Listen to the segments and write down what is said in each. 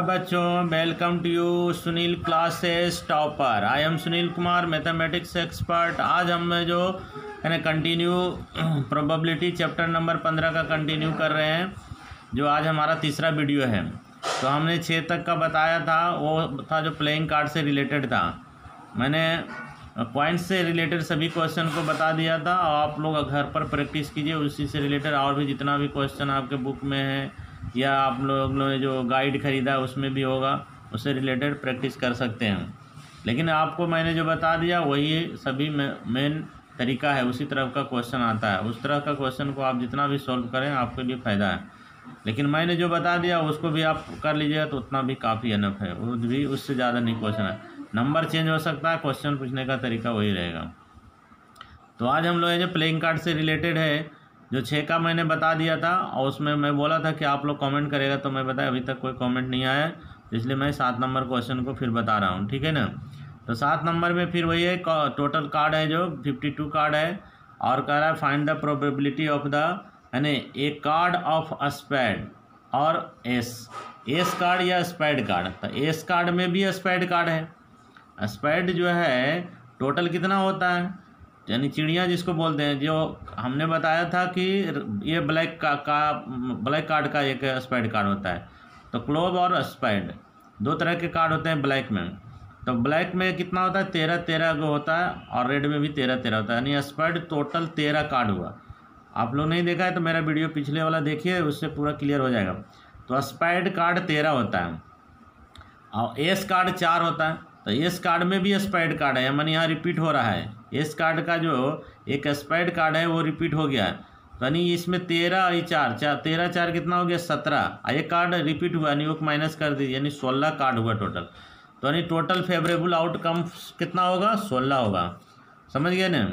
बच्चों, welcome to you Sunil classes topper. I am Sunil Kumar, mathematics expert. आज हम जो है ना कंटिन्यू प्रोबेबिलिटी चैप्टर नंबर 15 का कंटिन्यू कर रहे हैं, जो आज हमारा तीसरा वीडियो है। तो हमने 6 तक का बताया था, वो था जो प्लेइंग कार्ड से रिलेटेड था। मैंने पॉइंट्स से रिलेटेड सभी क्वेश्चन को बता दिया था और आप लोग घर पर प्रैक्टिस कीजिए उसी से रिलेटेड। और भी जितना भी क्वेश्चन आपके बुक में है या आप लोग ने जो गाइड ख़रीदा है उसमें भी होगा, उससे रिलेटेड प्रैक्टिस कर सकते हैं। लेकिन आपको मैंने जो बता दिया वही सभी मेन तरीका है, उसी तरह का क्वेश्चन आता है। उस तरह का क्वेश्चन को आप जितना भी सॉल्व करें आपके लिए फ़ायदा है। लेकिन मैंने जो बता दिया उसको भी आप कर लीजिएगा तो उतना भी काफ़ी इनफ है, वो भी उससे ज़्यादा नहीं क्वेश्चन है। नंबर चेंज हो सकता है, क्वेश्चन पूछने का तरीका वही रहेगा। तो आज हम लोग जो प्लेइंग कार्ड से रिलेटेड है, जो 6 का मैंने बता दिया था और उसमें मैं बोला था कि आप लोग कमेंट करेगा, तो मैं बताया अभी तक कोई कमेंट नहीं आया, इसलिए मैं 7 नंबर क्वेश्चन को फिर बता रहा हूँ, ठीक है ना। तो 7 नंबर में फिर वही है, टोटल कार्ड है जो 52 कार्ड है और कह रहा है find the probability of the यानी ए कार्ड ऑफ स्पेड और एस कार्ड या स्पेड कार्ड। तो एस कार्ड में भी स्पेड कार्ड है। स्पेड जो है टोटल कितना होता है, यानी चिड़िया जिसको बोलते हैं, जो हमने बताया था कि ये ब्लैक कार्ड का एक स्पेड कार्ड होता है। तो क्लोव और स्पेड 2 तरह के कार्ड होते हैं ब्लैक में। तो ब्लैक में कितना होता है, 13 को होता है और रेड में भी 13 होता है, यानी स्पेड टोटल 13 कार्ड हुआ। आप लोग नहीं देखा है तो मेरा वीडियो पिछले वाला देखिए, उससे पूरा क्लियर हो जाएगा। तो स्पेड कार्ड 13 होता है और एस कार्ड 4 होता है। तो एस कार्ड में भी स्पेड कार्ड है, यानी यहाँ रिपीट हो रहा है। एस कार्ड का जो एक स्पेड कार्ड है वो रिपीट हो गया है, यानी इसमें 13 4 कितना हो गया, 17। एक कार्ड रिपीट हुआ यानी वो माइनस कर दीजिए, यानी 16 कार्ड हुआ टोटल। तो यानी टोटल फेवरेबल आउटकम कितना होगा, 16 होगा। समझ गए ना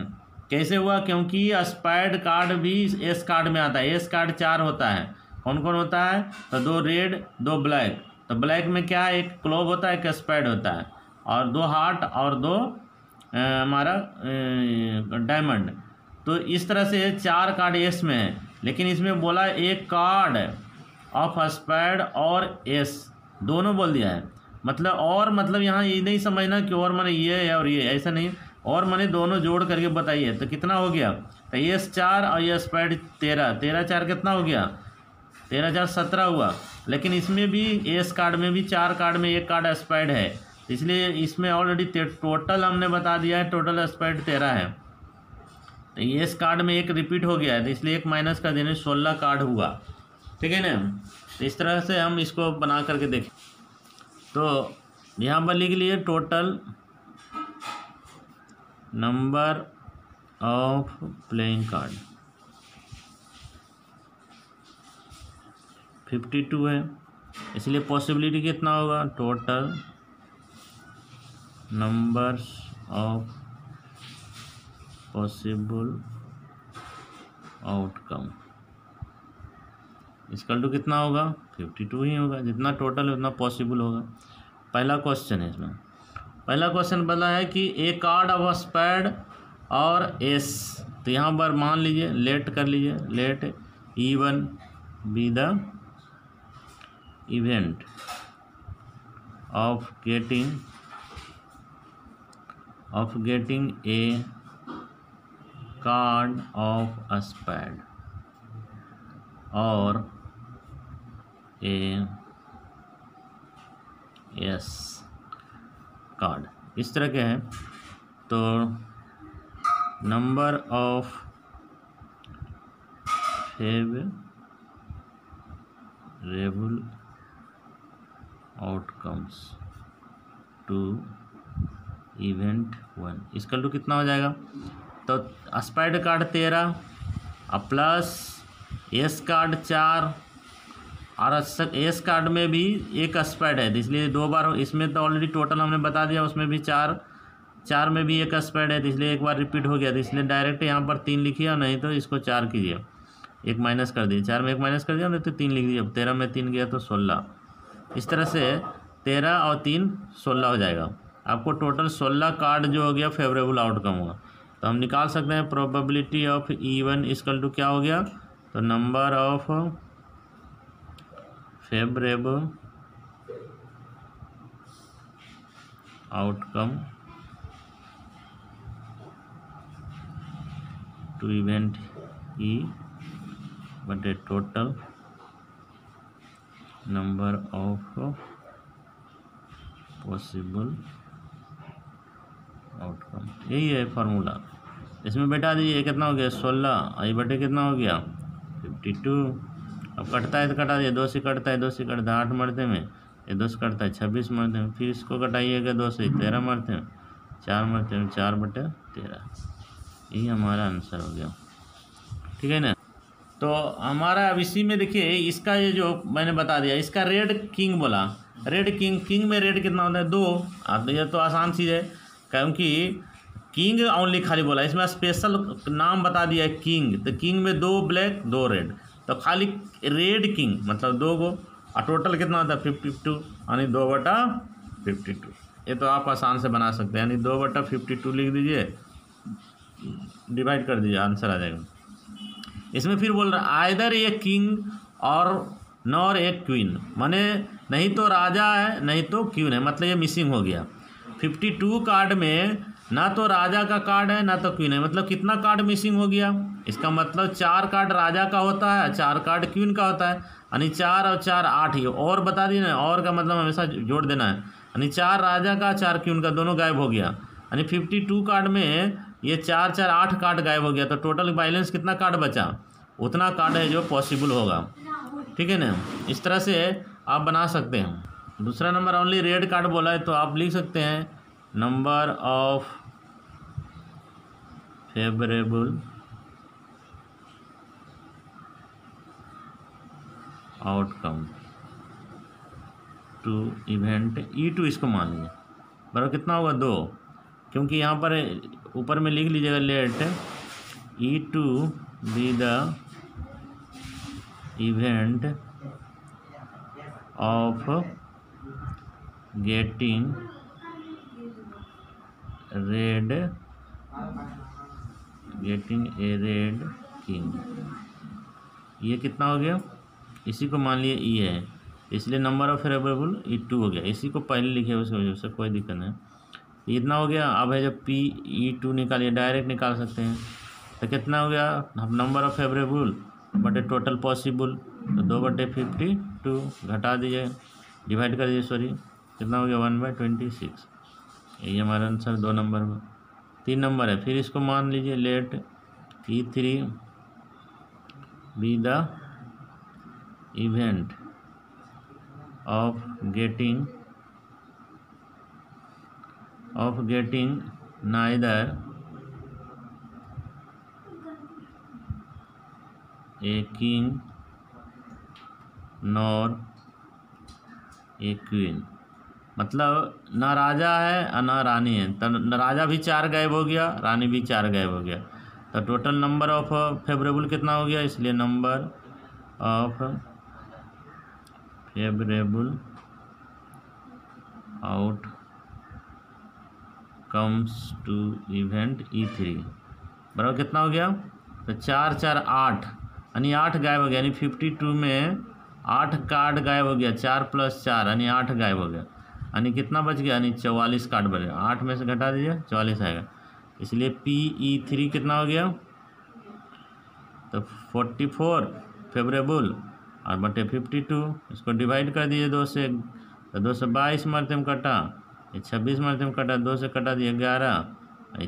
कैसे हुआ, क्योंकि स्पेड कार्ड भी एस कार्ड में आता है। एस कार्ड 4 होता है, कौन कौन होता है, तो 2 रेड 2 ब्लैक। तो ब्लैक में क्या है, एक क्लोव होता है, एक स्पेड होता है और 2 हार्ट और 2 हमारा डायमंड। तो इस तरह से 4 कार्ड एस में है, लेकिन इसमें बोला एक कार्ड ऑफ स्पेड और एस दोनों बोल दिया है। मतलब यहाँ ये नहीं समझना कि और माने ये है और ये, ऐसा नहीं। और माने दोनों जोड़ करके बताइए तो कितना हो गया, तो एस 4 और ये स्पेड 13 4 कितना हो गया, 13 4 17 हुआ। लेकिन इसमें भी एस कार्ड में भी 4 कार्ड में एक कार्ड स्पेड है, इसलिए इसमें ऑलरेडी टोटल हमने बता दिया है, टोटल स्पेड 13 है। तो एस कार्ड में एक रिपीट हो गया है, तो इसलिए एक माइनस कर देने, 16 कार्ड हुआ, ठीक है ना। तो इस तरह से हम इसको बना करके देखें। तो यहाँ पर लिख लिए total number of playing card 52 है, इसलिए पॉसिबिलिटी कितना होगा, total numbers of possible outcome equal to कितना होगा, 52 ही होगा। जितना टोटल है उतना पॉसिबल होगा। पहला क्वेश्चन है, इसमें पहला क्वेश्चन बोला है कि ए कार्ड ऑफ स्पेड और एस। तो यहाँ पर मान लीजिए, लेट कर लीजिए, let E1 be the event of getting a card of spade और ए एस कार्ड, इस तरह के हैं। तो number of favourable outcomes to event 1 इसका टू कितना हो जाएगा, तो spade card 13 plus ace card 4 और एस कार्ड में भी एक स्पेड है, इसलिए 2 बार। इसमें तो ऑलरेडी टोटल हमने बता दिया, उसमें भी 4 में भी एक स्पेड है, इसलिए एक बार रिपीट हो गया, तो इसलिए डायरेक्ट यहाँ पर 3 लिखिए, और नहीं तो इसको 4 कीजिए, एक माइनस कर दिए, 4 में एक माइनस कर दिया, नहीं तो 3 लिख दिया। 13 में 3 गया तो 16। इस तरह से 13 और 3 16 हो जाएगा। आपको टोटल 16 कार्ड जो हो गया फेवरेबल आउटकम हुआ। तो हम निकाल सकते हैं probability of E1 equal to क्या हो गया, तो number of favourable outcome to event E बटे total number of possible outcome. यही है फार्मूला। इसमें बैठा दीजिए, कितना हो गया 16, आई बटे कितना हो गया 52। अब कटता है तो कटा दिए, 2 से कटता है, 2 से कटता है 8 मरते में, ये 2 से कटता है 26 मरते में, फिर इसको कटाइएगा 2 से 13 मरते में, 4 मरते में, 4 बटे 13। यही हमारा आंसर हो गया। ठीक है ना। तो हमारा अब इसी में देखिए, इसका ये जो मैंने बता दिया, इसका रेड किंग बोला, रेड किंग में रेड कितना होता है 2। अब ये तो आसान चीज़ है, क्योंकि किंग ओनली खाली बोला, इसमें स्पेशल नाम बता दिया है किंग, तो किंग में 2 ब्लैक 2 रेड, तो खाली रेड किंग मतलब 2 गो, और टोटल कितना होता है 52, यानी 2/52। ये तो आप आसान से बना सकते हैं, यानी 2/52 लिख दीजिए, डिवाइड कर दीजिए, आंसर आ जाएगा। इसमें फिर बोल रहा है आइदर ए किंग और नॉर ए क्वीन, माने नहीं तो राजा है नहीं तो क्वीन है, मतलब ये मिसिंग हो गया। 52 कार्ड में ना तो राजा का कार्ड है ना तो क्वीन है, मतलब कितना कार्ड मिसिंग हो गया। इसका मतलब 4 कार्ड राजा का होता है, 4 कार्ड क्वीन का होता है, यानी 4 और 4 8 ही। और बता दी ना, और का मतलब हमेशा जोड़ देना है, यानी 4 राजा का 4 क्वीन का दोनों गायब हो गया, यानी 52 कार्ड में ये 4 4 8 कार्ड गायब हो गया, तो टोटल बैलेंस कितना कार्ड बचा, उतना कार्ड है जो पॉसिबल होगा। ठीक है ना। इस तरह से आप बना सकते हैं। दूसरा नंबर ओनली रेड कार्ड बोला है, तो आप लिख सकते हैं number of favourable outcome to event E2, इसको मान लीजिए बराबर कितना होगा 2, क्योंकि यहाँ पर ऊपर में लिख लीजिएगा let E2 be the event of getting a red king. ये कितना हो गया, इसी को मान लिए E है, इसलिए नंबर ऑफ फेवरेबल E2 हो गया, इसी को पहले लिखे उसकी वजह से कोई दिक्कत नहीं। इतना हो गया। अब है जब E2 निकालिए, डायरेक्ट निकाल सकते हैं, तो कितना हो गया नंबर ऑफ फेवरेबल बटे टोटल पॉसिबल, तो 2/52 घटा दीजिए, डिवाइड कर दीजिए, सॉरी कितना हो गया 1/26। यही हमारा आंसर 2 नंबर में। 3 नंबर है, फिर इसको मान लीजिए let E3 be the event of getting neither a king nor a queen, मतलब ना राजा है और ना रानी है, तो राजा भी 4 गायब हो गया, रानी भी 4 गायब हो गया, तो टोटल नंबर ऑफ फेवरेबल कितना हो गया, इसलिए number of favourable outcomes to event E3 बराबर कितना हो गया, तो 4 4 8, यानी 8 गायब हो गया, यानी 52 में 8 कार्ड गायब हो गया, 4 + 4 यानी 8 गायब हो गया, यानी कितना बच गया, यानी 44 कार्ड बच गया। 8 में से घटा दीजिए 44 आएगा, इसलिए PE3 कितना हो गया, तो 44 फेवरेबल और बटे 52, इसको डिवाइड कर दीजिए 2 से, तो 2 से 22 मरते में कटा, ये 26 मरते में कटा, 2 से कटा दिए 11,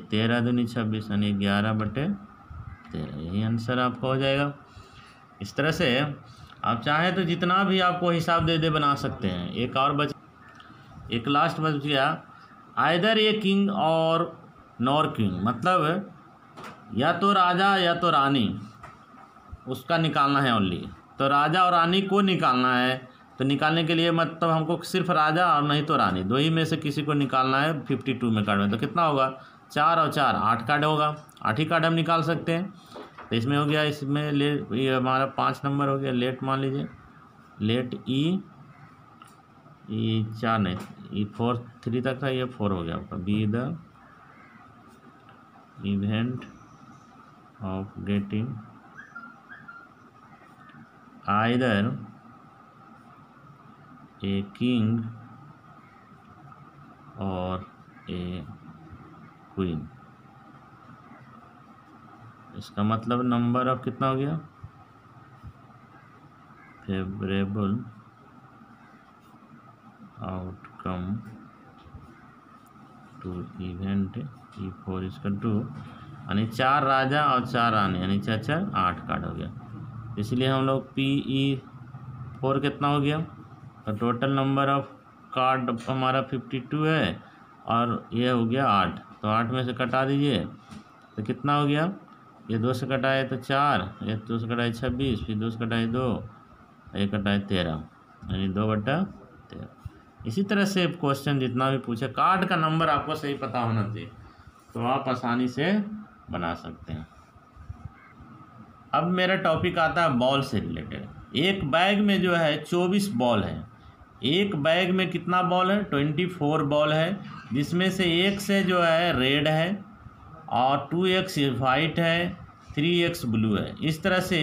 13 दूनी 26, यानी 11/13। यही आंसर आपका हो जाएगा। इस तरह से आप चाहें तो जितना भी आपको हिसाब दे बना सकते हैं। एक और एक लास्ट बच गया, आइदर ए किंग और नॉर किंग, मतलब या तो राजा या तो रानी, उसका निकालना है ओनली, तो राजा और रानी को निकालना है, तो निकालने के लिए मतलब हमको सिर्फ राजा और नहीं तो रानी, 2 ही में से किसी को निकालना है 52 में कार्ड में, तो कितना होगा 4 और 4 8 कार्ड होगा, 8 ही कार्ड हम निकाल सकते हैं। तो इसमें हो गया, इसमें ये हमारा 5 नंबर हो गया, लेट मान लीजिए, लेट E 4 नहीं, E4 3 तक था, ये 4 हो गया आपका, B the event of getting either a king और ए क्वीन। इसका मतलब नंबर ऑफ कितना हो गया, favourable outcome to event E4 इसका 2, यानी 4 राजा और 4 रानी, यानी 4 8 कार्ड हो गया। इसलिए हम लोग PE4 कितना हो गया, तो टोटल नंबर ऑफ कार्ड हमारा 52 है और ये हो गया 8, तो 8 में से कटा दीजिए तो कितना हो गया, ये 2 से कटाए तो 4, ये 2 से कटाए 26, फिर 2 से कटाए 2, ये कटाए 13, यानी 2/13। इसी तरह से क्वेश्चन जितना भी पूछे, कार्ड का नंबर आपको सही पता होना चाहिए तो आप आसानी से बना सकते हैं। अब मेरा टॉपिक आता है बॉल से रिलेटेड। एक बैग में जो है 24 बॉल है। एक बैग में कितना बॉल है, 24 बॉल है, जिसमें से एक से जो है रेड है और 2x वाइट है, 3x ब्लू है। इस तरह से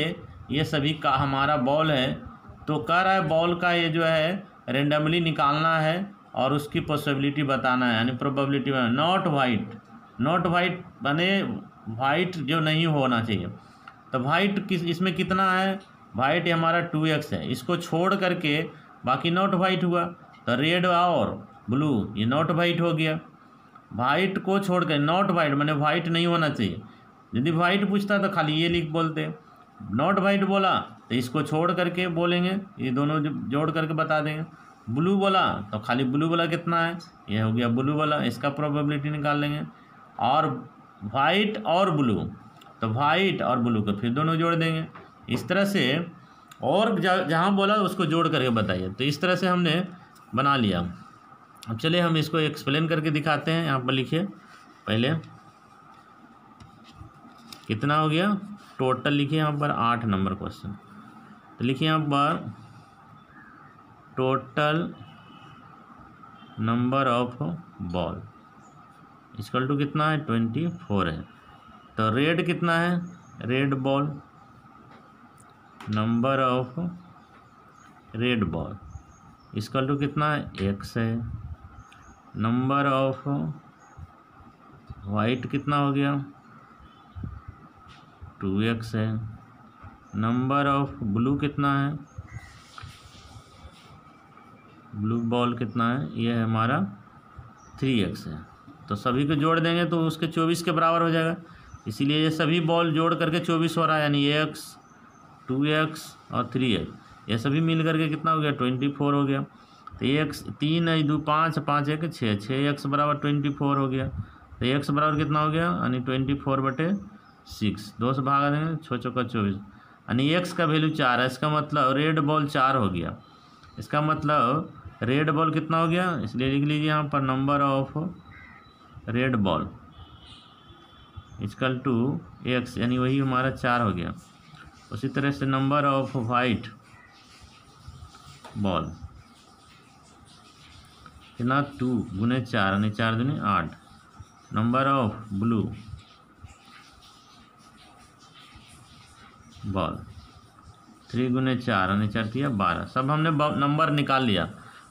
ये सभी का हमारा बॉल है। तो कह रहा है बॉल का ये जो है रेंडमली निकालना है और उसकी पॉसिबिलिटी बताना है, यानी प्रोबेबिलिटी में नॉट वाइट बने, वाइट जो नहीं होना चाहिए। तो वाइट किस इसमें कितना है, वाइट हमारा 2x है, इसको छोड़ करके बाकी नॉट वाइट हुआ। तो रेड और ब्लू ये नॉट वाइट हो गया। वाइट को छोड़ कर नॉट वाइट मैंने वाइट नहीं होना चाहिए। यदि वाइट पूछता तो खाली ये लिख बोलते, नॉट वाइट बोला तो इसको छोड़ करके बोलेंगे, ये दोनों जोड़ करके बता देंगे। ब्लू बोला तो खाली ब्लू वाला कितना है, ये हो गया ब्लू वाला, इसका प्रोबेबिलिटी निकाल लेंगे। और वाइट और ब्लू, तो वाइट और ब्लू को फिर दोनों जोड़ देंगे। इस तरह से और जहाँ बोला उसको जोड़ करके बताइए। तो इस तरह से हमने बना लिया। अब चलिए हम इसको एक्सप्लेन करके दिखाते हैं। यहाँ पर लिखिए पहले कितना हो गया टोटल, लिखिए यहाँ पर 8 नंबर क्वेश्चन। तो लिखिए यहाँ पर total number of ball equal to कितना है, 24 है। तो रेड कितना है, red ball, number of red ball equal to कितना है, x है। नंबर ऑफ वाइट कितना हो गया, 2x है। नंबर ऑफ ब्लू कितना है, ब्लू बॉल कितना है, ये है हमारा 3x है। तो सभी को जोड़ देंगे तो उसके 24 के बराबर हो जाएगा। इसीलिए ये सभी बॉल जोड़ करके 24 हो रहा है, यानी x 2x और 3x ये सभी मिल करके कितना हो गया, 24 हो गया। तो x 3 2 5 5 1 6 6x बराबर 24 हो गया। तो x बराबर कितना हो गया, यानी 24/6, 2 से भागा देंगे, 6 चौका 24, यानी x का वैल्यू 4 है। इसका मतलब रेड बॉल 4 हो गया। इसका मतलब रेड बॉल कितना हो गया, इसलिए लिख लीजिए यहाँ पर number of red ball equal to x, यानी वही हमारा 4 हो गया। उसी तरह से नंबर ऑफ वाइट बॉल कितना, 2 गुने 4 यानी 4 दूनी 8। नंबर ऑफ ब्लू बॉल 3 गुने 4 यानी 4 3 12। सब हमने नंबर निकाल लिया।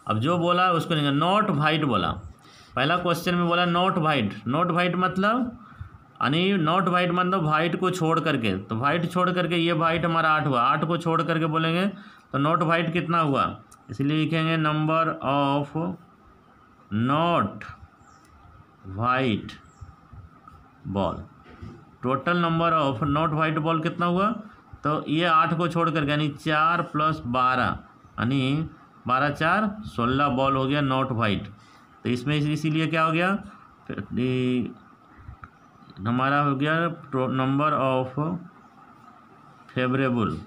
अब जो बोला उसको निकाल। नॉट वाइट बोला, पहला क्वेश्चन में बोला नॉट वाइट। नॉट वाइट मतलब यानी नॉट वाइट मतलब वाइट को छोड़ करके, तो वाइट छोड़ करके ये वाइट हमारा 8 हुआ, 8 को छोड़ करके बोलेंगे तो नॉट वाइट कितना हुआ, इसलिए लिखेंगे number of not white ball. Total number of not white ball कितना हुआ, तो ये 8 को छोड़ करके यानी 4 + 12 यानी 12 4 16 बॉल हो गया नॉट वाइट। तो इसमें इसीलिए क्या हो गया, हमारा हो गया number of favourable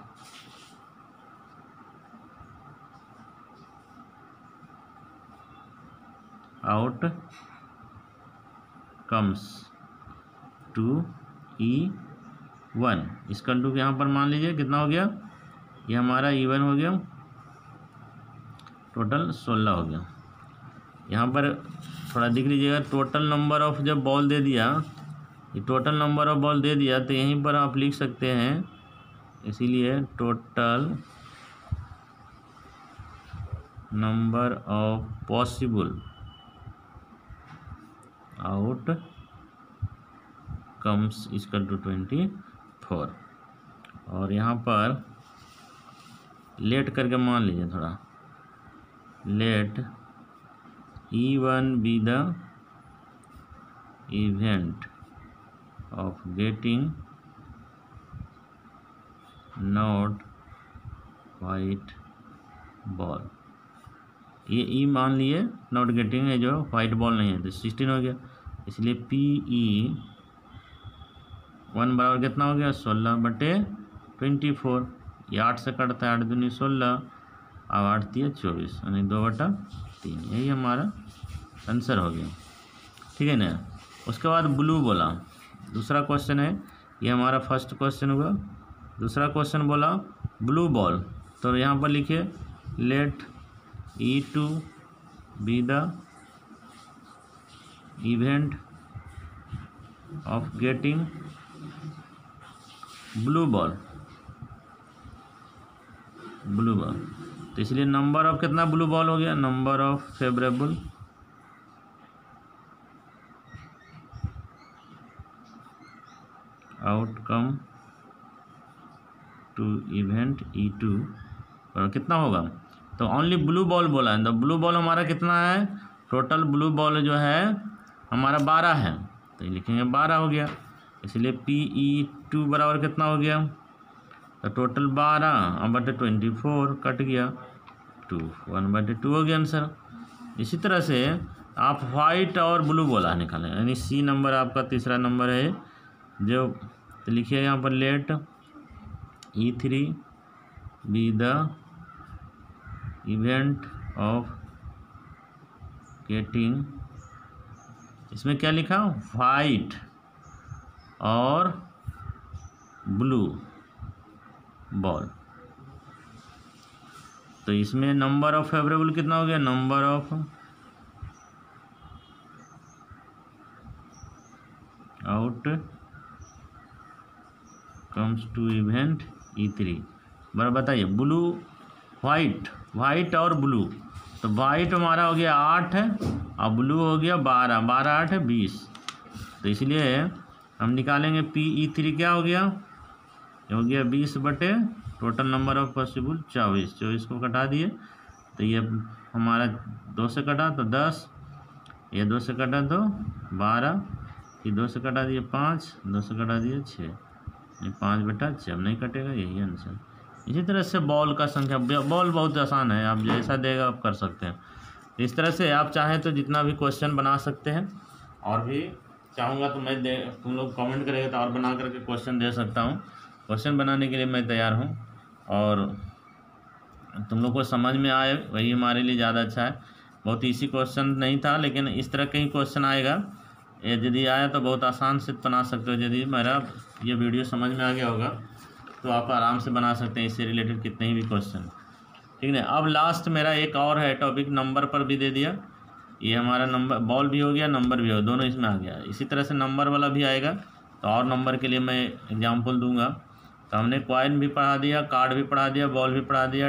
outcomes to E1 इसका टू यहाँ पर मान लीजिए कितना हो गया, ये हमारा E1 हो गया, टोटल 16 हो गया। यहाँ पर थोड़ा देख लीजिएगा, टोटल नंबर ऑफ जब बॉल दे दिया, ये टोटल नंबर ऑफ बॉल दे दिया तो यहीं पर आप लिख सकते हैं, इसीलिए total number of possible outcomes equal to 24। और यहाँ पर लेट करके मान लीजिए थोड़ा, let E1 be the event of getting not white ball. ये ई मान लिए नॉट गेटिंग है, जो वाइट बॉल नहीं है, तो 16 हो गया। इसलिए PE1 बराबर कितना हो गया 16/24। ये 8 से कटता है, 8 दूनी 16, अब 8 दिया 24, यानी 2/3। यही हमारा आंसर हो गया, ठीक है ना। उसके बाद ब्लू बोला, दूसरा क्वेश्चन है ये, हमारा फर्स्ट क्वेश्चन हुआ। दूसरा क्वेश्चन बोला ब्लू बॉल, तो यहाँ पर लिखिए let E2 be the event of getting blue ball, blue ball. तो इसलिए नंबर ऑफ कितना ब्लू बॉल हो गया, number of favourable outcome to event E2 और कितना होगा, तो ओनली ब्लू बॉल बोला है, तो ब्लू बॉल हमारा कितना है, टोटल ब्लू बॉल जो है हमारा 12 है, तो ये लिखेंगे 12 हो गया। इसलिए PE2 बराबर कितना हो गया, तो टोटल 12/24 कट गया 2, 1/2 हो गया आंसर। इसी तरह से आप वाइट और ब्लू बोला निकालें, यानी C नंबर आपका तीसरा नंबर है जो, तो लिखिए यहाँ पर let E3 be the event of getting, इसमें क्या लिखा, वाइट और ब्लू बॉल। तो इसमें नंबर ऑफ फेवरेबल कितना हो गया, number of outcomes to event E3 बराबर, बताइए ब्लू वाइट, वाइट और ब्लू, तो वाइट हमारा हो गया 8 है और ब्लू हो गया 12, 12 8 है 20। तो इसलिए हम निकालेंगे PE3 क्या हो गया, हो गया 20 बटे टोटल नंबर ऑफ पॉसिबल 24, 24 को कटा दिए, तो ये हमारा 2 से कटा तो 10, ये 2 से कटा तो 12, ये 2 से कटा दिए 5, 2 से कटा दिए 6, 5/6 नहीं कटेगा, यही आंसर। इसी तरह से बॉल का संख्या, बॉल बहुत आसान है, आप जैसा देगा आप कर सकते हैं। इस तरह से आप चाहें तो जितना भी क्वेश्चन बना सकते हैं, और भी चाहूँगा तो मैं तुम लोग कमेंट करेंगे तो और बना करके क्वेश्चन दे सकता हूँ। क्वेश्चन बनाने के लिए मैं तैयार हूँ, और तुम लोग को समझ में आए वही हमारे लिए ज़्यादा अच्छा है। बहुत ईजी क्वेश्चन नहीं था, लेकिन इस तरह के ही क्वेश्चन आएगा, यदि आया तो बहुत आसान से बना सकते हो। यदि मेरा ये वीडियो समझ में आ गया होगा तो आप आराम से बना सकते हैं इससे रिलेटेड कितने ही भी क्वेश्चन, ठीक है। अब लास्ट मेरा एक और है टॉपिक, नंबर पर भी दे दिया, ये हमारा नंबर बॉल भी हो गया, नंबर भी हो, दोनों इसमें आ गया। इसी तरह से नंबर वाला भी आएगा, तो और नंबर के लिए मैं एग्जाम्पल दूंगा। तो हमने कॉइन भी पढ़ा दिया, कार्ड भी पढ़ा दिया, बॉल भी पढ़ा दिया,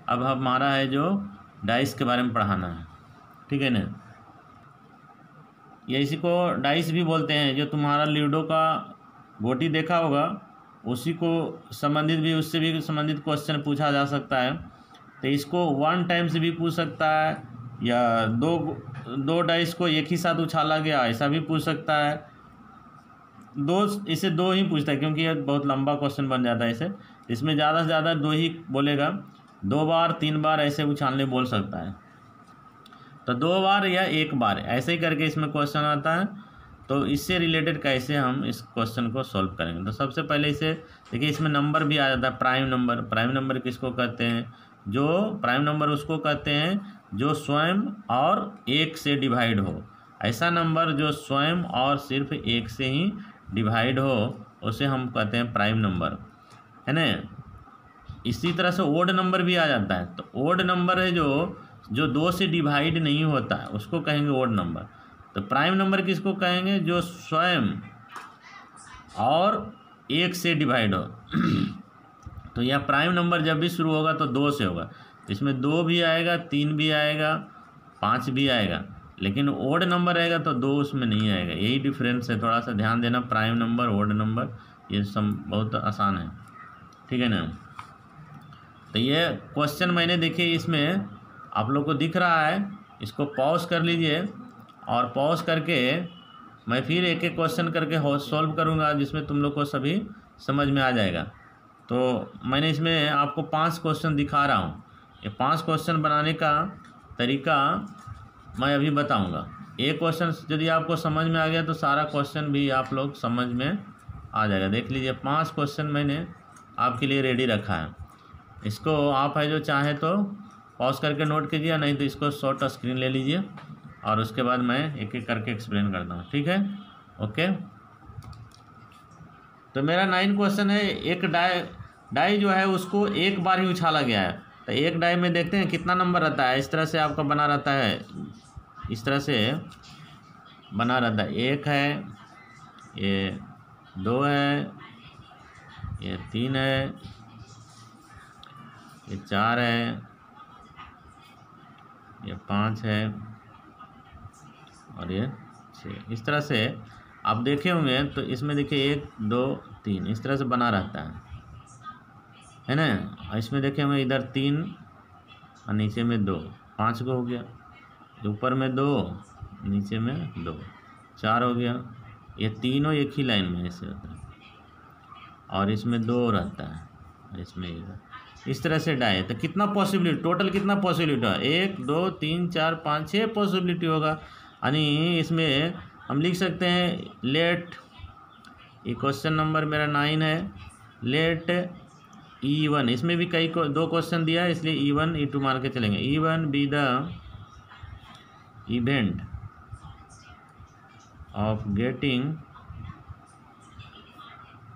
अब हमारा है जो डाइस के बारे में पढ़ाना है, ठीक है ना। ये इसी को डाइस भी बोलते हैं, जो तुम्हारा लूडो का गोटी देखा होगा उसी को संबंधित भी, उससे भी संबंधित क्वेश्चन पूछा जा सकता है। तो इसको 1 टाइम से भी पूछ सकता है, या दो डाइस को एक ही साथ उछाला गया ऐसा भी पूछ सकता है। इसे 2 ही पूछता है, क्योंकि ये बहुत लंबा क्वेश्चन बन जाता है इसे। इसमें ज़्यादा से ज़्यादा 2 ही बोलेगा, 2 बार 3 बार ऐसे उछालने बोल सकता है। तो 2 बार या 1 बार ऐसे ही करके इसमें क्वेश्चन आता है। तो इससे रिलेटेड कैसे हम इस क्वेश्चन को सॉल्व करेंगे, तो सबसे पहले इसे देखिए, इसमें नंबर भी आ जाता है, प्राइम नंबर। प्राइम नंबर किसको कहते हैं, जो प्राइम नंबर उसको कहते हैं जो स्वयं और 1 से डिवाइड हो। ऐसा नंबर जो स्वयं और सिर्फ 1 से ही डिवाइड हो उसे हम कहते हैं प्राइम नंबर, है ना। इसी तरह से ओड नंबर भी आ जाता है। तो ओड नंबर है जो 2 से डिवाइड नहीं होता है, उसको कहेंगे ओड नंबर। तो प्राइम नंबर किसको कहेंगे, जो स्वयं और 1 से डिवाइड हो। तो यह प्राइम नंबर जब भी शुरू होगा तो 2 से होगा। इसमें 2 भी आएगा, 3 भी आएगा, 5 भी आएगा, लेकिन ओड नंबर रहेगा तो 2 उसमें नहीं आएगा। यही डिफरेंस है, थोड़ा सा ध्यान देना। प्राइम नंबर, ओड नंबर, ये सब बहुत आसान है, ठीक है ना। तो ये क्वेश्चन मैंने देखिए इसमें आप लोग को दिख रहा है, इसको पॉज कर लीजिए और पॉज करके मैं फिर एक एक क्वेश्चन करके सॉल्व करूँगा, जिसमें तुम लोग को सभी समझ में आ जाएगा। तो मैंने इसमें आपको 5 क्वेश्चन दिखा रहा हूँ। ये 5 क्वेश्चन बनाने का तरीका मैं अभी बताऊँगा। एक क्वेश्चन यदि आपको समझ में आ गया तो सारा क्वेश्चन भी आप लोग समझ में आ जाएगा। देख लीजिए 5 क्वेश्चन मैंने आपके लिए रेडी रखा है। इसको आप है जो चाहे तो पॉज करके नोट कीजिए, नहीं तो इसको शॉर्ट स्क्रीन ले लीजिए और उसके बाद मैं एक एक करके एक्सप्लेन करता हूँ, ठीक है। ओके, तो मेरा 9 क्वेश्चन है। एक डाई जो है उसको एक बार ही उछाला गया है। तो एक डाई में देखते हैं कितना नंबर रहता है। इस तरह से आपका बना रहता है, इस तरह से बना रहता है। 1 है, ये 2 है, ये 3 है, ये 4 है, ये 5 है और ये 6। इस तरह से आप देखे होंगे तो इसमें देखिए 1 2 3 इस तरह से बना रहता है ना। इसमें देखे होंगे इधर 3 और नीचे में 2, 5 को हो गया। ऊपर में 2, नीचे में 2, 4 हो गया। ये तीनों एक ही लाइन में ऐसे होता है और इसमें 2 रहता है, इसमें इस तरह से डाई। तो कितना पॉसिबिलिटी, टोटल कितना पॉसिबिलिटी होगा? 1 2 3 4 5 6 पॉसिबिलिटी होगा। यानी इसमें हम लिख सकते हैं लेट, ये क्वेश्चन नंबर मेरा 9 है, लेट E1, इसमें भी कई 2 क्वेश्चन दिया है इसलिए E1 E2 मान के चलेंगे। E1 be the event of getting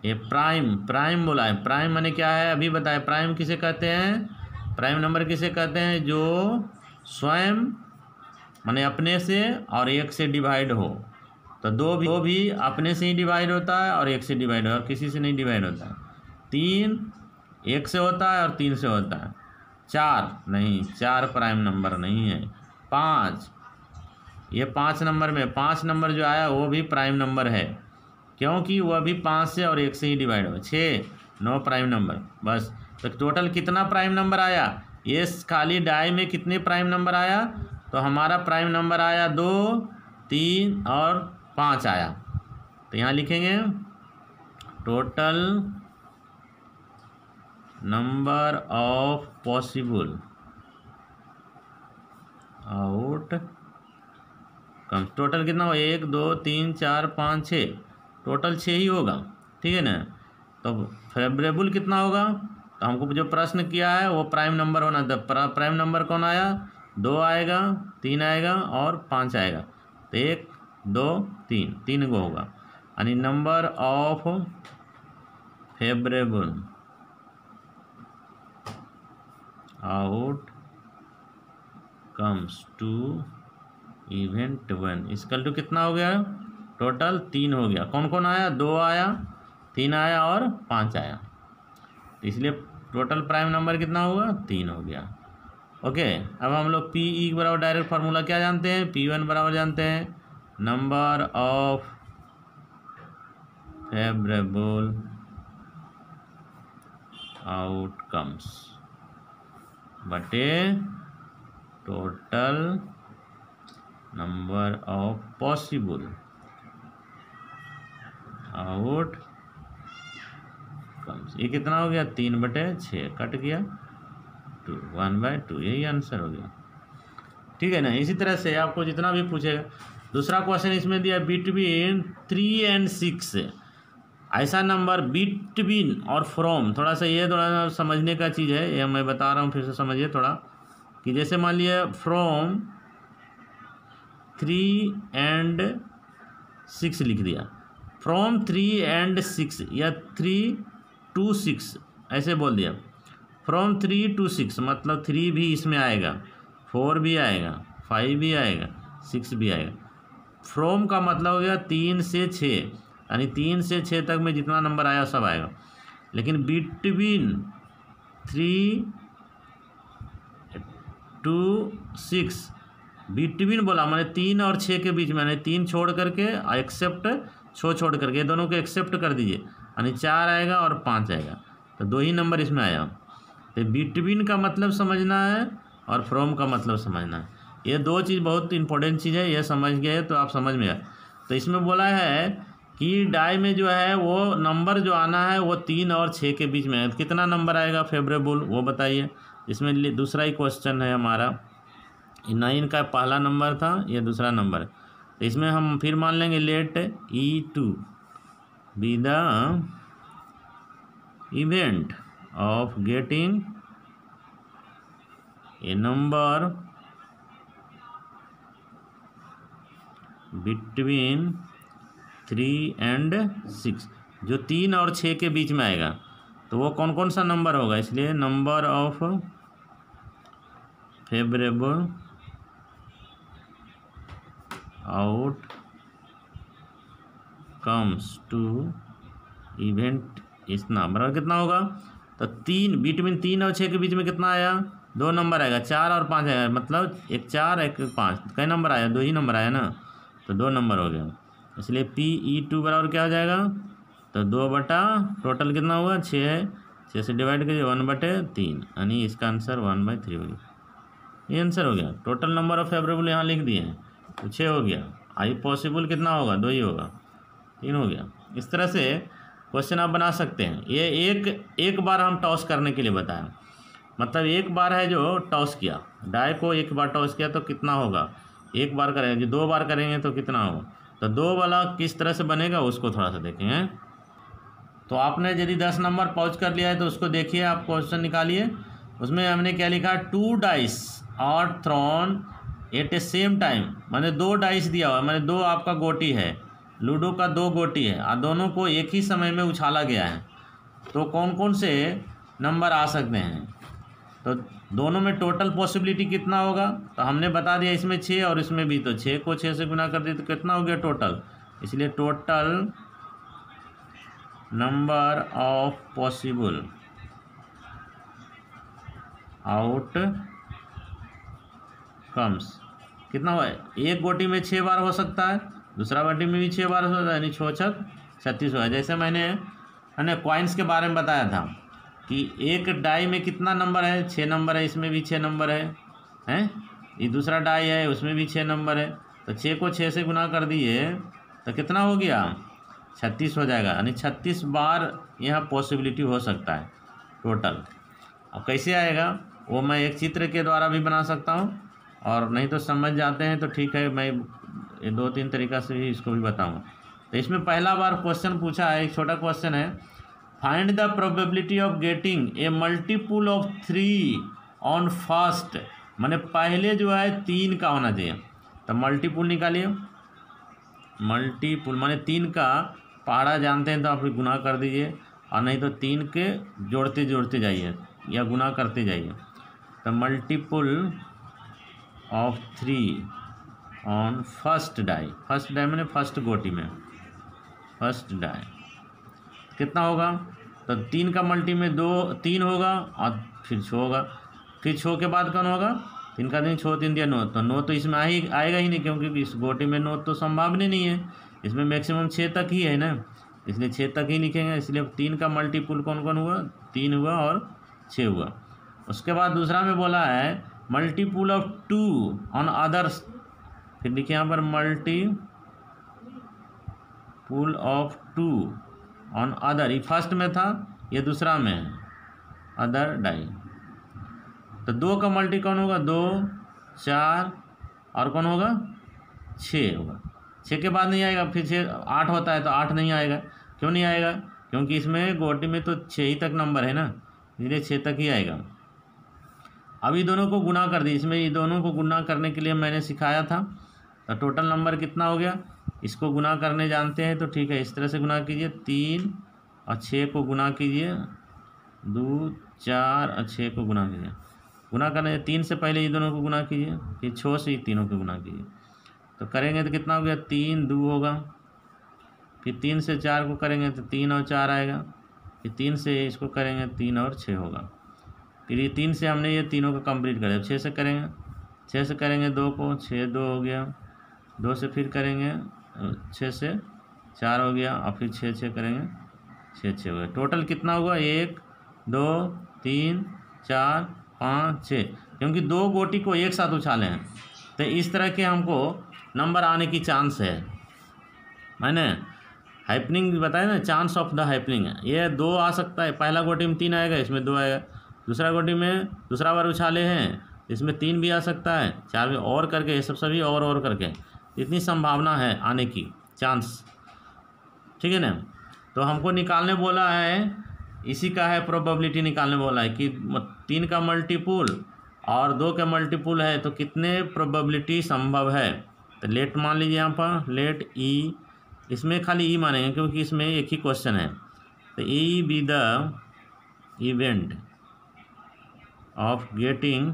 A prime बोला है। प्राइम माने क्या है अभी बताए। प्राइम किसे कहते हैं? प्राइम नंबर किसे कहते हैं? जो स्वयं माने अपने से और 1 से डिवाइड हो। तो 2 भी अपने से ही डिवाइड होता है और 1 से डिवाइड और किसी से नहीं डिवाइड होता है। 3 1 से होता है और 3 से होता है। 4 नहीं, 4 प्राइम नंबर नहीं है। 5, ये 5 नंबर में 5 नंबर जो आया वो भी प्राइम नंबर है, क्योंकि वह भी 5 से और 1 से ही डिवाइड हो। 6 9 प्राइम नंबर। बस, तो टोटल कितना प्राइम नंबर आया? ये खाली डाई में कितने प्राइम नंबर आया? तो हमारा प्राइम नंबर आया 2 3 और 5 आया। तो यहाँ लिखेंगे total number of possible outcome. Total कितना हुआ? 1 2 3 4 5 6, टोटल 6 ही होगा, ठीक है ना। तो फेवरेबल कितना होगा? तो हमको जो प्रश्न किया है वो प्राइम नंबर होना। प्राइम नंबर कौन आया? 2 आएगा, 3 आएगा और 5 आएगा। तो 1 2 3 को होगा। यानी number of favourable outcomes to event 1 equal to कितना हो गया? टोटल 3 हो गया। कौन कौन आया? 2 आया, 3 आया और 5 आया। इसलिए टोटल प्राइम नंबर कितना हुआ? 3 हो गया। ओके, अब हम लोग PE बराबर डायरेक्ट फार्मूला क्या जानते हैं? P1 बराबर जानते हैं नंबर ऑफ फेवरेबल आउटकम्स बटे total number of possible outcomes. ये कितना हो गया? 3/6 कट गया 2 1/2, यही आंसर हो गया, ठीक है ना। इसी तरह से आपको जितना भी पूछेगा। दूसरा क्वेश्चन इसमें दिया बिटवीन 3 और 6, ऐसा नंबर बिटवीन और फ्रॉम। थोड़ा सा ये थोड़ा समझने का चीज़ है, ये मैं बता रहा हूँ, फिर से समझिए थोड़ा। कि जैसे मान लिया फ्रॉम 3 और 6 लिख दिया। फ्रॉम 3 और 6 या 3 to 6 ऐसे बोल दिया। फ्रॉम 3 to 6 मतलब 3 भी इसमें आएगा, 4 भी आएगा, 5 भी आएगा, 6 भी आएगा। फ्रॉम का मतलब हो गया 3 से 6, यानी 3 से 6 तक में जितना नंबर आया सब आएगा। लेकिन बिटवीन 3 to 6 बिटवीन बोला मैंने 3 और 6 के बीच में, यानी 3 छोड़ करके एक्सेप्ट 6 छोड़ करके, दोनों को एक्सेप्ट कर दीजिए, यानी 4 आएगा और 5 आएगा, तो 2 ही नंबर इसमें आया। तो बिटवीन का मतलब समझना है और फ्रॉम का मतलब समझना है, ये 2 चीज़ बहुत इंपॉर्टेंट चीज़ है, ये समझ गए तो आप समझ में आए। तो इसमें बोला है कि डाई में जो है वो नंबर जो आना है वो 3 और 6 के बीच में है, तो कितना नंबर आएगा फेवरेबल वो बताइए। इसमें दूसरा ही क्वेश्चन है हमारा, 9 का पहला नंबर था, ये दूसरा नंबर है। तो इसमें हम फिर मान लेंगे let E2 be the event of getting a number between 3 and 6, जो 3 और 6 के बीच में आएगा, तो वो कौन कौन सा नंबर होगा, इसलिए number of favourable outcomes to event इतना बराबर कितना होगा, तो 3 बिटवीन 3 और 6 के बीच में कितना आया, 2 नंबर आएगा, 4 और 5 आएगा, मतलब एक 4 एक 5, कई नंबर आया, 2 ही नंबर आया ना, तो 2 नंबर हो गया। इसलिए PE2 बराबर क्या हो जाएगा, तो 2 बटा टोटल कितना हुआ 6 है, 6 से डिवाइड करिए 1/3, यानी इसका आंसर 1/3 हो गया, ये आंसर हो गया। टोटल नंबर ऑफ फेवरेबल यहाँ लिख दिए हैं, तो 6 हो गया। आई पॉसिबल कितना होगा, 2 ही होगा, 3 हो गया। इस तरह से क्वेश्चन आप बना सकते हैं। ये एक बार हम टॉस करने के लिए बताया, मतलब एक बार है जो टॉस किया, डाई को एक बार टॉस किया तो कितना होगा, एक बार करेंगे, जो 2 बार करेंगे तो कितना होगा, तो 2 वाला किस तरह से बनेगा उसको थोड़ा सा देखेंगे। तो आपने यदि 10 नंबर पहुँच कर लिया है तो उसको देखिए, आप क्वेश्चन निकालिए। उसमें हमने क्या लिखा, 2 dice are thrown at a same time, मैंने 2 डाइस दिया हुआ है, मैंने 2 आपका गोटी है, लूडो का 2 गोटी है और दोनों को एक ही समय में उछाला गया है, तो कौन कौन से नंबर आ सकते हैं, तो दोनों में टोटल पॉसिबिलिटी कितना होगा, तो हमने बता दिया इसमें 6 और इसमें भी, तो 6 को 6 से गुना कर दिए तो कितना हो गया टोटल, इसलिए total number of possible out comes कितना हुआ, एक गोटी में 6 बार हो सकता है, दूसरा गोटी में भी 6 बार हो सकता है, यानी 6 छक 36 हुआ। जैसे मैंने कॉइन्स के बारे में बताया था कि एक डाई में कितना नंबर है, 6 नंबर है, इसमें भी 6 नंबर है, ये दूसरा डाई है उसमें भी 6 नंबर है, तो 6 को 6 से गुना कर दिए तो कितना हो गया 36 हो जाएगा, यानी 36 बार यहाँ पॉसिबिलिटी हो सकता है टोटल। अब कैसे आएगा वो मैं एक चित्र के द्वारा भी बना सकता हूँ, और नहीं तो समझ जाते हैं तो ठीक है, मैं 2-3 तरीका से भी इसको भी बताऊँगा। तो इसमें पहला बार क्वेश्चन पूछा है, एक छोटा क्वेश्चन है, find the probability of getting A multiple of 3 on first, माने पहले जो है 3 का होना चाहिए, तो मल्टीपुल निकालिए, मल्टीपुल माने 3 का पहाड़ा जानते हैं तो आप गुना कर दीजिए, और नहीं तो 3 के जोड़ते जोड़ते जाइए या गुना करते जाइए, तो multiple of 3 on first die, first die मैंने फर्स्ट गोटी में, फर्स्ट डाई कितना होगा, तो 3 का मल्टी में 3 होगा और फिर 6 होगा, फिर 6 के बाद कौन होगा, 3 का 3 6 3 दिया 9, तो 9 तो इसमें आएगा ही नहीं, क्योंकि इस गोटी में 9 तो संभावना नहीं है, इसमें मैक्सिमम 6 तक ही है ना, इसलिए 6 तक ही लिखेंगे। इसलिए 3 का मल्टीपुल कौन कौन हुआ, 3 हुआ और 6 हुआ। उसके बाद दूसरा में बोला है मल्टीपुल ऑफ 2 ऑन अदर्स, फिर देखिए यहाँ पर मल्टीपुल ऑफ 2 ऑन अदर, ये फर्स्ट में था ये दूसरा में है अदर डाई, तो 2 का मल्टी कौन होगा, 2 4 और कौन होगा 6 होगा, 6 के बाद नहीं आएगा, फिर 6 8 होता है तो 8 नहीं आएगा, क्यों नहीं आएगा, क्योंकि इसमें गोटी में तो 6 ही तक नंबर है ना, इसलिए 6 तक ही आएगा। अब ये दोनों को गुना कर दी, इसमें ये दोनों को गुना करने के लिए मैंने सिखाया था, तो टोटल नंबर कितना हो गया, इसको गुना करने जानते हैं तो ठीक है, इस तरह से गुना कीजिए, 3 और 6 को गुना कीजिए, 2 4 और 6 को गुना कीजिए, गुना करने 3 से पहले ये दोनों को गुना कीजिए, फिर 6 से ये तीनों को गुना कीजिए, तो करेंगे तो कितना हो गया, 3 2 होगा, फिर 3 से 4 को करेंगे तो 3 और 4 आएगा, फिर 3 से इसको करेंगे 3 और 6 होगा, फिर ये 3 से हमने ये तीनों को कंप्लीट कर दिया, 6 से करेंगे 6 से करेंगे 2 को, 6 2 हो गया, 2 से फिर करेंगे 6 से 4 हो गया, और फिर 6 6 करेंगे 6 6 हो गया। टोटल कितना हुआ? 1 2 3 4 5 6, क्योंकि 2 गोटी को एक साथ उछाले हैं, तो इस तरह के हमको नंबर आने की चांस है। मैंने हैपनिंग बताया ना, चांस ऑफ द हैपनिंग है। ये 2 आ सकता है, पहला गोटी में 3 आएगा, इसमें 2 आएगा। दूसरा गोटी में दूसरा बार उछाले हैं, इसमें 3 भी आ सकता है, 4 भी, और करके ये सब सभी और करके इतनी संभावना है आने की चांस। ठीक है ना। तो हमको निकालने बोला है, इसी का है प्रोबेबिलिटी निकालने बोला है कि 3 का मल्टीपुल और 2 का मल्टीपुल है तो कितने प्रोबेबिलिटी संभव है। तो लेट मान लीजिए यहाँ पर, लेट ई, इसमें खाली ई मानेंगे क्योंकि इसमें एक ही क्वेश्चन है। तो E B the event of getting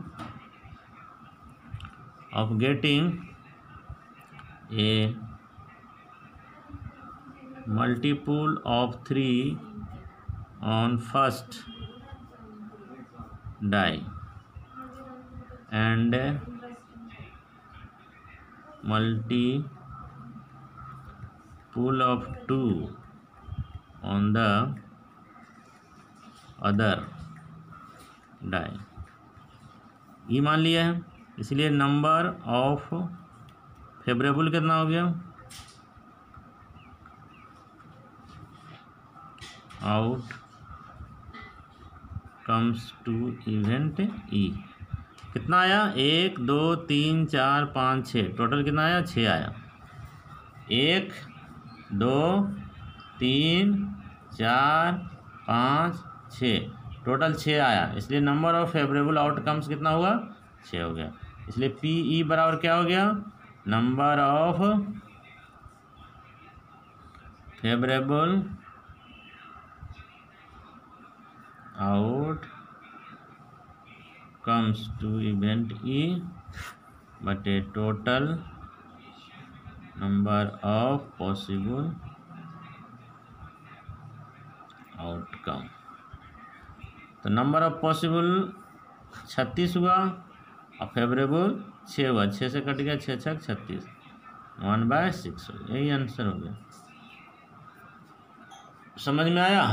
A multiple of 3 on first die and multiple of 2 on the other die। ये मान लिया है, इसलिए नंबर ऑफ फेवरेबल कितना हो गया? Outcomes to event E कितना आया? 1 2 3 4 5 6, टोटल कितना आया? 6 आया। 1 2 3 4 5 6, टोटल 6 आया, इसलिए नंबर ऑफ फेवरेबल आउटकम्स कितना हुआ? 6 हो गया। इसलिए पी ई बराबर क्या हो गया? Number of favourable outcomes to event E बटे total number of possible outcome. तो नंबर ऑफ पॉसिबल 36 हुआ और फेवरेबल 6 हुआ, 6 से कट गया, 6 6 36, 1/6 हो गया। यही आंसर हो गया। समझ में आया?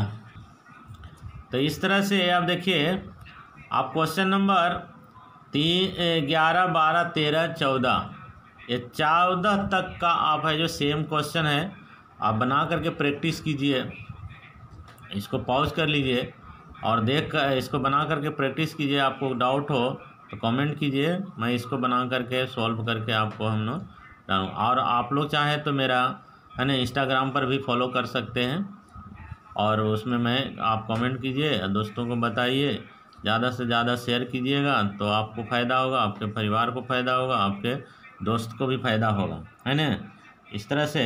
तो इस तरह से आप देखिए, आप क्वेश्चन नंबर 11 12 13 14, ये 14 तक का आप है जो सेम क्वेश्चन है, आप बना करके प्रैक्टिस कीजिए। इसको पॉज कर लीजिए और देख कर इसको बना करके प्रैक्टिस कीजिए। आपको डाउट हो तो कमेंट कीजिए, मैं इसको बना करके सॉल्व करके आपको हम लोग डालूँ। और आप लोग चाहें तो मेरा है ना इंस्टाग्राम पर भी फॉलो कर सकते हैं, और उसमें मैं आप कमेंट कीजिए, दोस्तों को बताइए, ज़्यादा से ज़्यादा शेयर कीजिएगा तो आपको फ़ायदा होगा, आपके परिवार को फ़ायदा होगा, आपके दोस्त को भी फ़ायदा होगा, है ना। इस तरह से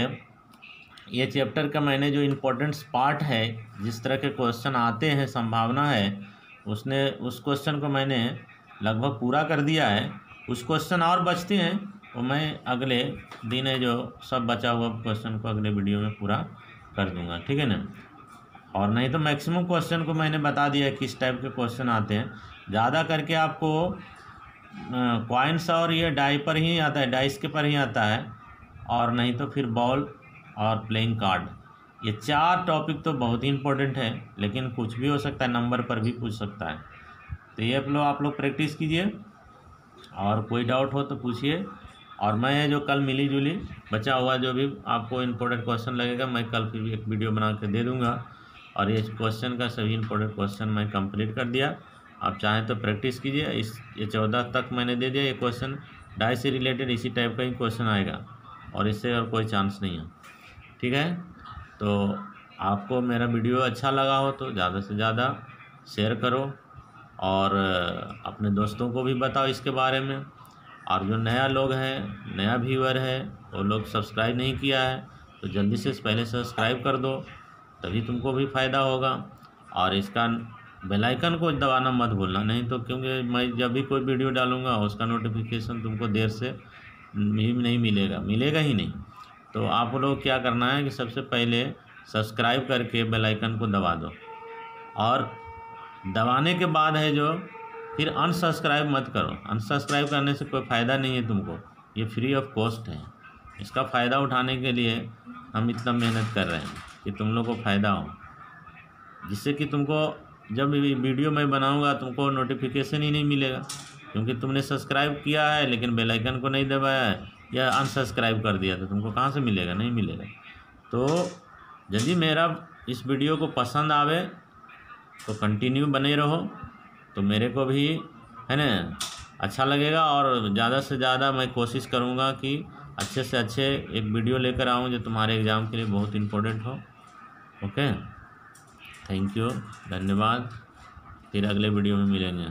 ये चैप्टर का मैंने जो इम्पोर्टेंट्स पार्ट है, जिस तरह के क्वेश्चन आते हैं, संभावना है, उस क्वेश्चन को मैंने लगभग पूरा कर दिया है। कुछ क्वेश्चन और बचते हैं, वो मैं अगले दिन है जो सब बचा हुआ क्वेश्चन को अगले वीडियो में पूरा कर दूंगा, ठीक है ना। और नहीं तो मैक्सिमम क्वेश्चन को मैंने बता दिया किस टाइप के क्वेश्चन आते हैं। ज़्यादा करके आपको कॉइन्स और ये डाई पर ही आता है, डाइस के पर ही आता है, और नहीं तो फिर बॉल और प्लेइंग कार्ड। ये 4 टॉपिक तो बहुत ही इंपॉर्टेंट है, लेकिन कुछ भी हो सकता है, नंबर पर भी पूछ सकता है। तो ये आप लोग प्रैक्टिस कीजिए, और कोई डाउट हो तो पूछिए। और मैं जो कल मिली जुली बचा हुआ जो भी आपको इम्पोर्टेंट क्वेश्चन लगेगा, मैं कल फिर भी एक वीडियो बना के दे दूँगा। और ये क्वेश्चन का सभी इम्पोर्टेंट क्वेश्चन मैं कंप्लीट कर दिया। आप चाहें तो प्रैक्टिस कीजिए। ये 14 तक मैंने दे दिया। ये क्वेश्चन डाई से रिलेटेड इसी टाइप का ही क्वेश्चन आएगा, और इससे और कोई चांस नहीं है, ठीक है। तो आपको मेरा वीडियो अच्छा लगा हो तो ज़्यादा से ज़्यादा शेयर करो, और अपने दोस्तों को भी बताओ इसके बारे में। और जो नया लोग हैं, नया व्यूअर है, वो लोग सब्सक्राइब नहीं किया है तो जल्दी से पहले सब्सक्राइब कर दो, तभी तुमको भी फ़ायदा होगा। और इसका बेल आइकन को दबाना मत भूलना, नहीं तो क्योंकि मैं जब भी कोई वीडियो डालूंगा उसका नोटिफिकेशन तुमको देर से नहीं मिलेगा ही नहीं। तो आप लोग क्या करना है कि सबसे पहले सब्सक्राइब करके बेल आइकन को दबा दो, और दबाने के बाद है जो फिर अनसब्सक्राइब मत करो। अनसब्सक्राइब करने से कोई फ़ायदा नहीं है तुमको, ये फ्री ऑफ कॉस्ट है। इसका फ़ायदा उठाने के लिए हम इतना मेहनत कर रहे हैं कि तुम लोग को फ़ायदा हो, जिससे कि तुमको जब वीडियो मैं बनाऊंगा तुमको नोटिफिकेशन ही नहीं मिलेगा, क्योंकि तुमने सब्सक्राइब किया है लेकिन बेल आइकन को नहीं दबाया है या अनसब्सक्राइब कर दिया, तो तुमको कहाँ से मिलेगा? नहीं मिलेगा। तो यदि मेरा इस वीडियो को पसंद आवे तो कंटिन्यू बने रहो, तो मेरे को भी है ना अच्छा लगेगा, और ज़्यादा से ज़्यादा मैं कोशिश करूँगा कि अच्छे से अच्छे एक वीडियो लेकर आऊँ जो तुम्हारे एग्ज़ाम के लिए बहुत इम्पोर्टेंट हो। ओके, थैंक यू, धन्यवाद। फिर अगले वीडियो में मिलेंगे।